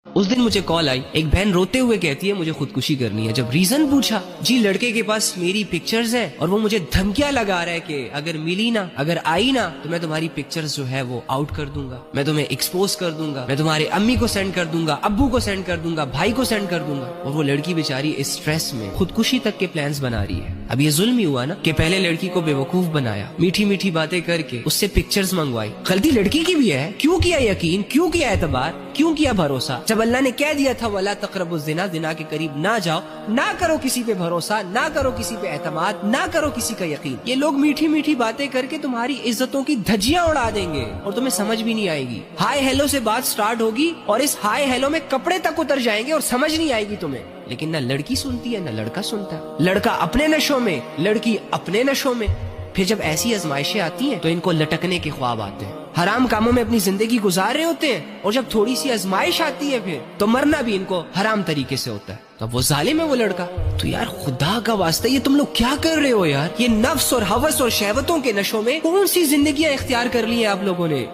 उस दिन मुझे कॉल आई, एक बहन रोते हुए कहती है मुझे खुदकुशी करनी है। जब रीजन पूछा, जी लड़के के पास मेरी पिक्चर्स हैं और वो मुझे धमकियां लगा रहा है कि अगर मिली ना, अगर आई ना, तो मैं तुम्हारी पिक्चर्स जो है वो आउट कर दूंगा, मैं तुम्हें एक्सपोज कर दूंगा, मैं तुम्हारे अम्मी को सेंड कर दूंगा, अब्बू को सेंड कर दूंगा, भाई को सेंड कर दूंगा। और वो लड़की बेचारी इस स्ट्रेस में खुदकुशी तक के प्लान्स बना रही है। अब ये जुल्म ही हुआ ना कि पहले लड़की को बेवकूफ बनाया, मीठी मीठी बातें करके उससे पिक्चर्स मंगवाई। गलती लड़की की भी है। क्यों किया यकीन, क्यों किया एतबार, क्यों किया भरोसा? जब अल्लाह ने कह दिया था वला तक़रबुज़ ज़िना, ज़िना के करीब ना जाओ, ना करो किसी पे भरोसा, ना करो किसी पे एतमाद, ना करो किसी का यकीन। ये लोग मीठी मीठी बातें करके तुम्हारी इज्जतों की धज्जियां उड़ा देंगे और तुम्हें समझ भी नहीं आएगी। हाय हेलो से बात स्टार्ट होगी और इस हाय हेलो में कपड़े तक उतर जाएंगे और समझ नहीं आएगी तुम्हें। लेकिन ना लड़की सुनती है ना लड़का सुनता है। लड़का अपने नशों में, लड़की अपने नशों में। फिर जब ऐसी आजमाइशें आती हैं तो इनको लटकने के ख्वाब आते हैं, हराम कामों में अपनी जिंदगी गुजार रहे होते हैं, और जब थोड़ी सी आजमाइश आती है फिर तो मरना भी इनको हराम तरीके से होता है। तो वो जालिम है वो लड़का। तो यार खुदा का वास्ता ये तुम लोग क्या कर रहे हो यार? ये नफ्स और हवस और शहवतों के नशों में कौन सी जिंदगियां इख्तियार कर ली है आप लोगों ने?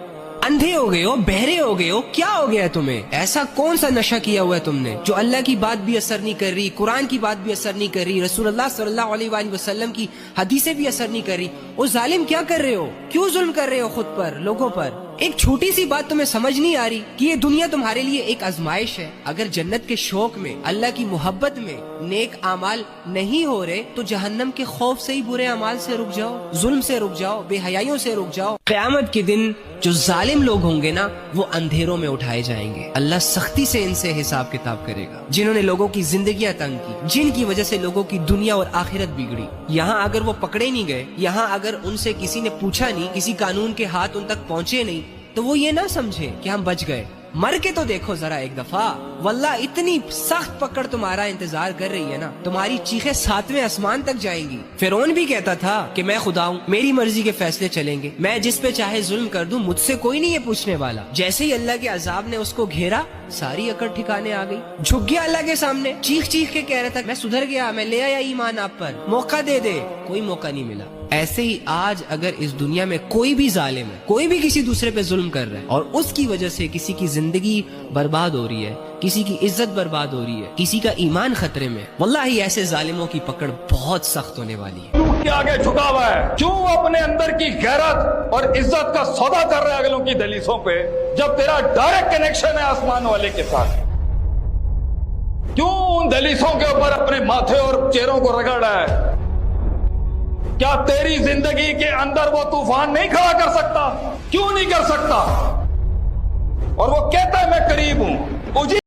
अंधे हो गए हो, बहरे हो गए हो, क्या हो गया है तुम्हें? ऐसा कौन सा नशा किया हुआ है तुमने जो अल्लाह की बात भी असर नहीं कर रही, कुरान की बात भी असर नहीं कर रही, रसूलुल्लाह सल्लल्लाहु अलैहि वसल्लम की हदीसें भी असर नहीं कर रही? ओ जालिम, क्या कर रहे हो? क्यों जुल्म कर रहे हो खुद पर, लोगों पर? एक छोटी सी बात तुम्हें समझ नहीं आ रही कि ये दुनिया तुम्हारे लिए एक आजमाइश है। अगर जन्नत के शौक में, अल्लाह की मोहब्बत में नेक अमाल नहीं हो रहे तो जहन्नम के खौफ से ही बुरे अमाल से रुक जाओ, जुल्म से रुक जाओ, बेहयाइयों से रुक जाओ। क़यामत के दिन जो जालिम लोग होंगे ना, वो अंधेरों में उठाए जाएंगे। अल्लाह सख्ती से इनसे हिसाब किताब करेगा। जिन्होंने लोगों की जिंदगियां तंग की, जिनकी वजह से लोगों की दुनिया और आखिरत बिगड़ी, यहाँ अगर वो पकड़े नहीं गए, यहाँ अगर उनसे किसी ने पूछा नहीं, किसी कानून के हाथ उन तक पहुँचे नहीं, तो वो ये ना समझे कि हम बच गए। मर के तो देखो जरा एक दफा। वल्लाह इतनी सख्त पकड़ तुम्हारा इंतजार कर रही है ना, तुम्हारी चीखें सातवें आसमान तक जाएंगी। फिरौन भी कहता था कि मैं खुदा हूँ, मेरी मर्जी के फैसले चलेंगे, मैं जिस पे चाहे जुल्म कर दूं, मुझसे कोई नहीं है पूछने वाला। जैसे ही अल्लाह के अजाब ने उसको घेरा, सारी अकड़ ठिकाने आ गई। झुक गया अल्लाह के सामने, चीख चीख के कह रहा था मैं सुधर गया, मैं ले आया ईमान आप पर, मौका दे दे। कोई मौका नहीं मिला। ऐसे ही आज अगर इस दुनिया में कोई भी जालिम है, कोई भी किसी दूसरे पे जुल्म कर रहा है और उसकी वजह से किसी की जिंदगी बर्बाद हो रही है, किसी की इज्जत बर्बाद हो रही है, किसी का ईमान खतरे में, वल्लाही ऐसे जालिमों की पकड़ बहुत सख्त होने वाली है। क्यों के आगे झुका हुआ है? क्यों अपने अंदर की गैरत और इज्जत का सौदा कर रहे हैं अगलों की दलीसों पे, जब तेरा डायरेक्ट कनेक्शन है आसमान वाले के साथ? क्यों उन दलीसों के ऊपर अपने माथे और चेहरों को रगड़ रहा है? क्या तेरी जिंदगी के अंदर वो तूफान नहीं खड़ा कर सकता? क्यों नहीं कर सकता? और वो कहता है मैं करीब हूं।